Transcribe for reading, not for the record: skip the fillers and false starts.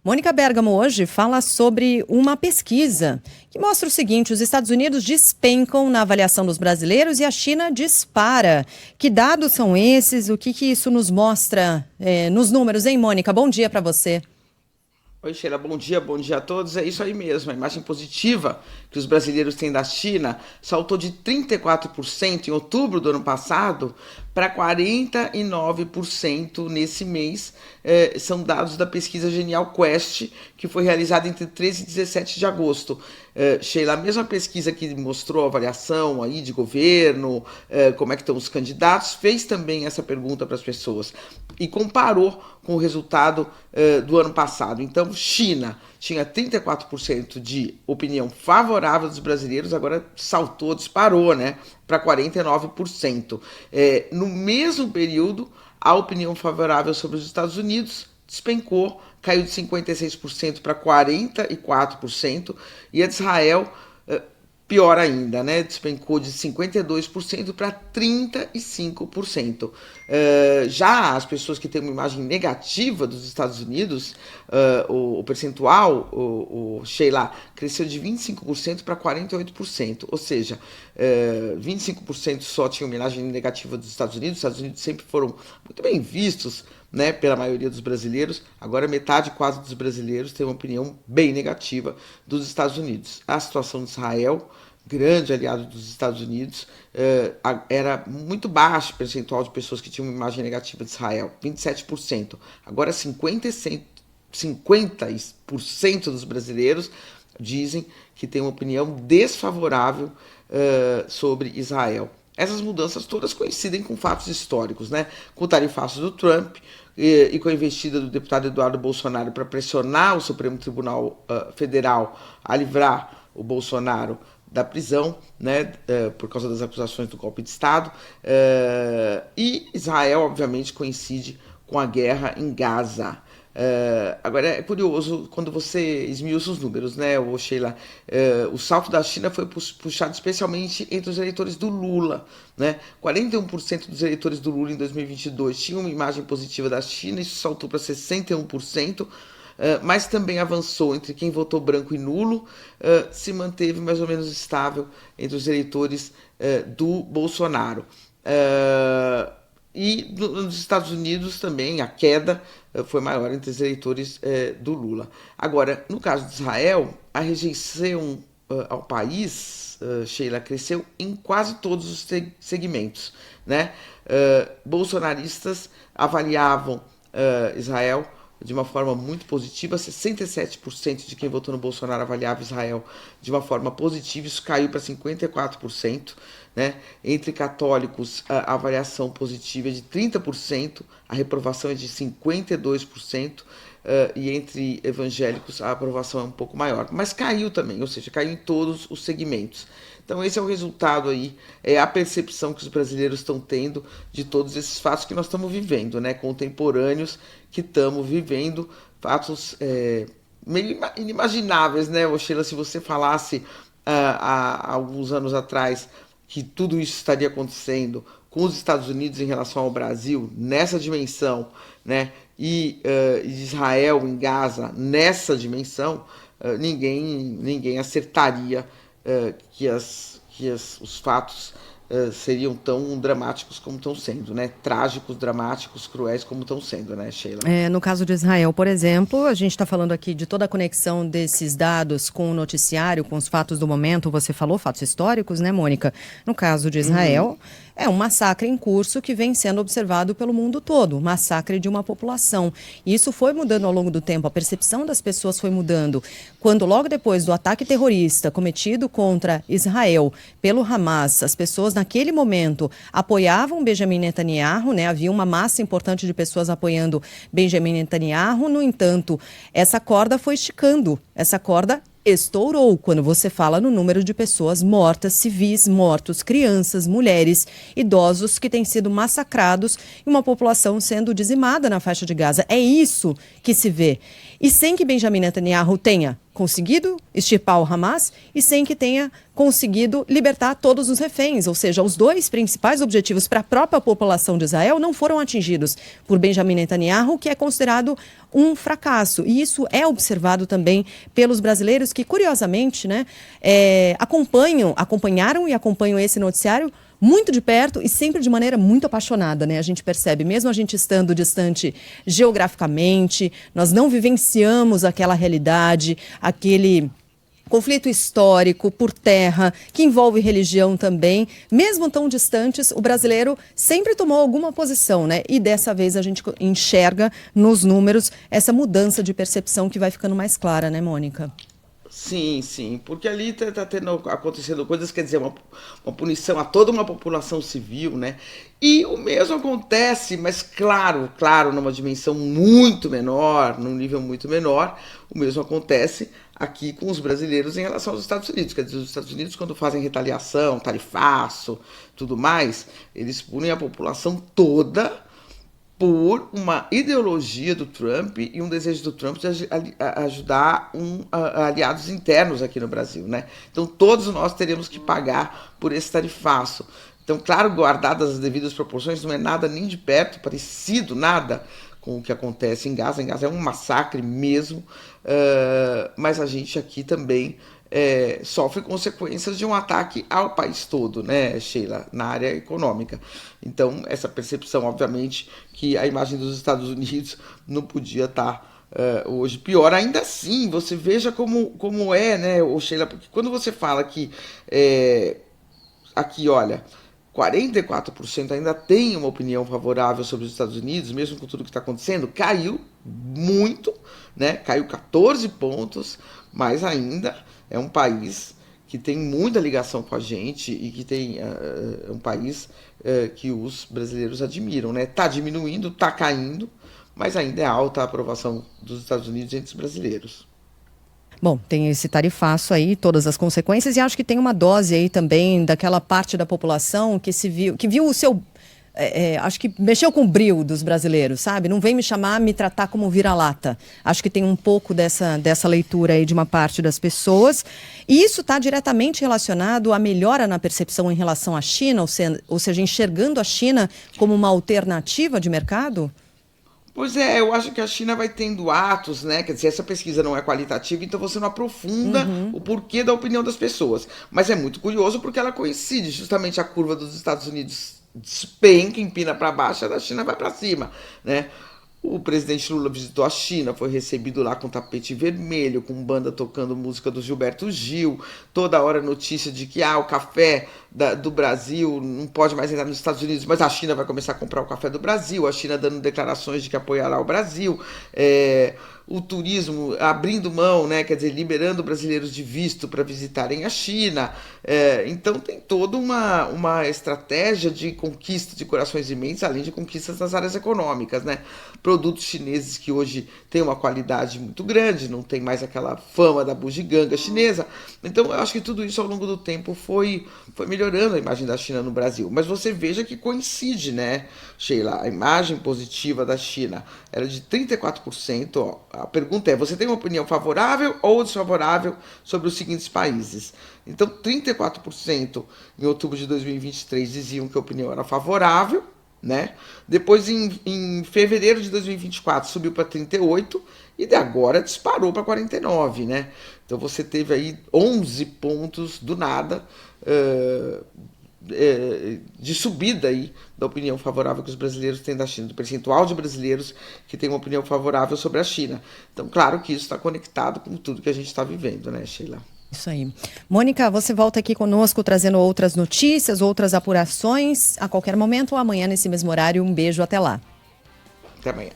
Mônica Bergamo hoje fala sobre uma pesquisa que mostra o seguinte: os Estados Unidos despencam na avaliação dos brasileiros e a China dispara. Que dados são esses? O que isso nos mostra nos números, hein, Mônica? Bom dia para você. Oi, Sheila, bom dia a todos. É isso aí mesmo, a imagem positiva que os brasileiros têm da China saltou de 34% em outubro do ano passado para 49% nesse mês. São dados da pesquisa Genial Quest, que foi realizada entre 13 e 17 de agosto. Sheila, a mesma pesquisa que mostrou a avaliação aí de governo, como é que estão os candidatos, fez também essa pergunta para as pessoas e comparou com o resultado do ano passado. Então, China tinha 34% de opinião favorável dos brasileiros, agora saltou, disparou, né, para 49%. No mesmo período, a opinião favorável sobre os Estados Unidos despencou, caiu de 56% para 44%, e a de Israel, pior ainda, né? Despencou de 52% para 35%. Já as pessoas que têm uma imagem negativa dos Estados Unidos, o percentual, Sheila, cresceu de 25% para 48%. Ou seja, 25% só tinham uma imagem negativa dos Estados Unidos. Os Estados Unidos sempre foram muito bem vistos, né, pela maioria dos brasileiros. Agora metade quase dos brasileiros tem uma opinião bem negativa dos Estados Unidos. A situação de Israel, grande aliado dos Estados Unidos, era muito baixo o percentual de pessoas que tinham uma imagem negativa de Israel, 27%. Agora 50% dos brasileiros dizem que tem uma opinião desfavorável sobre Israel. Essas mudanças todas coincidem com fatos históricos, né? Com o tarifaço do Trump e com a investida do deputado Eduardo Bolsonaro para pressionar o Supremo Tribunal Federal a livrar o Bolsonaro da prisão, né, por causa das acusações do golpe de Estado. E Israel, obviamente, coincide com a guerra em Gaza. Agora é curioso quando você esmiuça os números, né, Sheila? O salto da China foi puxado especialmente entre os eleitores do Lula, né? 41% dos eleitores do Lula em 2022 tinham uma imagem positiva da China, isso saltou para 61%. Mas também avançou entre quem votou branco e nulo, se manteve mais ou menos estável entre os eleitores do Bolsonaro. E nos Estados Unidos também a queda foi maior entre os eleitores do Lula. Agora, no caso de Israel, a rejeição ao país, Sheila, cresceu em quase todos os segmentos, né? Bolsonaristas avaliavam Israel de uma forma muito positiva. 67% de quem votou no Bolsonaro avaliava Israel de uma forma positiva, isso caiu para 54%, né? Entre católicos, a avaliação positiva é de 30%, a reprovação é de 52%, e entre evangélicos a aprovação é um pouco maior, mas caiu também, ou seja, caiu em todos os segmentos. Então esse é o resultado aí, é a percepção que os brasileiros estão tendo de todos esses fatos que nós estamos vivendo, né, contemporâneos, que estamos vivendo, fatos meio inimagináveis, né, Sheila? Se você falasse há alguns anos atrás que tudo isso estaria acontecendo com os Estados Unidos em relação ao Brasil, nessa dimensão, né, e Israel em Gaza nessa dimensão, ninguém acertaria os fatos seriam tão dramáticos como estão sendo, né? Trágicos, dramáticos, cruéis como estão sendo, né, Sheila? No caso de Israel, por exemplo, a gente está falando aqui de toda a conexão desses dados com o noticiário, com os fatos do momento. Você falou fatos históricos, né, Mônica? No caso de Israel, é um massacre em curso que vem sendo observado pelo mundo todo, massacre de uma população. E isso foi mudando ao longo do tempo, a percepção das pessoas foi mudando. Quando logo depois do ataque terrorista cometido contra Israel pelo Hamas, as pessoas naquele momento apoiavam Benjamin Netanyahu, né? Havia uma massa importante de pessoas apoiando Benjamin Netanyahu. No entanto, essa corda foi esticando, essa corda estourou quando você fala no número de pessoas mortas, civis mortos, crianças, mulheres, idosos que têm sido massacrados e uma população sendo dizimada na faixa de Gaza. É isso que se vê. E sem que Benjamin Netanyahu tenha conseguido extirpar o Hamas e sem que tenha conseguido libertar todos os reféns. Ou seja, os dois principais objetivos para a própria população de Israel não foram atingidos por Benjamin Netanyahu, que é considerado um fracasso. E isso é observado também pelos brasileiros que, curiosamente, né, acompanharam e acompanham esse noticiário muito de perto e sempre de maneira muito apaixonada, né? A gente percebe, mesmo a gente estando distante geograficamente, nós não vivenciamos aquela realidade, aquele conflito histórico por terra, que envolve religião também. Mesmo tão distantes, o brasileiro sempre tomou alguma posição, né? E dessa vez a gente enxerga nos números essa mudança de percepção que vai ficando mais clara, né, Mônica? Sim, sim, porque ali está acontecendo coisas, quer dizer, uma punição a toda uma população civil, né? E o mesmo acontece, mas claro, numa dimensão muito menor, num nível muito menor, o mesmo acontece aqui com os brasileiros em relação aos Estados Unidos. Quer dizer, os Estados Unidos, quando fazem retaliação, tarifaço, tudo mais, eles punem a população toda por uma ideologia do Trump e um desejo do Trump de ajudar aliados internos aqui no Brasil, né? Então todos nós teremos que pagar por esse tarifaço. Então, claro, guardadas as devidas proporções, não é nada nem de perto parecido, nada com o que acontece em Gaza. Em Gaza é um massacre mesmo, mas a gente aqui também sofre consequências de um ataque ao país todo, né, Sheila, na área econômica. Então, essa percepção, obviamente, que a imagem dos Estados Unidos não podia estar hoje pior. Ainda assim, você veja como é, né, Sheila, porque quando você fala que aqui, olha, 44% ainda tem uma opinião favorável sobre os Estados Unidos, mesmo com tudo que está acontecendo, caiu muito, né? Caiu 14 pontos, mas ainda é um país que tem muita ligação com a gente e que tem um país que os brasileiros admiram, né? Está diminuindo, está caindo, mas ainda é alta a aprovação dos Estados Unidos entre os brasileiros. Bom, tem esse tarifaço aí, todas as consequências, e acho que tem uma dose aí também daquela parte da população que viu o seu, acho que mexeu com o brio dos brasileiros, sabe? Não vem me tratar como vira-lata. Acho que tem um pouco dessa leitura aí de uma parte das pessoas. E isso está diretamente relacionado à melhora na percepção em relação à China, ou seja, enxergando a China como uma alternativa de mercado? Pois é, eu acho que a China vai tendo atos, né? Quer dizer, essa pesquisa não é qualitativa, então você não aprofunda o porquê da opinião das pessoas. Mas é muito curioso porque ela coincide, justamente a curva dos Estados Unidos despenca, empina para baixo, a da China vai para cima, né? O presidente Lula visitou a China, foi recebido lá com tapete vermelho, com banda tocando música do Gilberto Gil, toda hora notícia de que o café do Brasil não pode mais entrar nos Estados Unidos, mas a China vai começar a comprar o café do Brasil, a China dando declarações de que apoiará o Brasil, o turismo abrindo mão, né, quer dizer, liberando brasileiros de visto para visitarem a China. Então tem toda uma estratégia de conquista de corações e mentes, além de conquistas nas áreas econômicas, né? Produtos chineses que hoje têm uma qualidade muito grande, não tem mais aquela fama da bugiganga chinesa. Então eu acho que tudo isso ao longo do tempo foi melhorando a imagem da China no Brasil. Mas você veja que coincide, né, Sheila? A imagem positiva da China era de 34%. Ó. A pergunta é, você tem uma opinião favorável ou desfavorável sobre os seguintes países? Então, 34% em outubro de 2023 diziam que a opinião era favorável, né? Depois, em fevereiro de 2024, subiu para 38% e de agora disparou para 49%, né? Então, você teve aí 11 pontos do nada de subida aí da opinião favorável que os brasileiros têm da China, do percentual de brasileiros que têm uma opinião favorável sobre a China. Então, claro que isso está conectado com tudo que a gente está vivendo, né, Sheila? Isso aí. Mônica, você volta aqui conosco trazendo outras notícias, outras apurações a qualquer momento ou amanhã nesse mesmo horário. Um beijo, até lá. Até amanhã.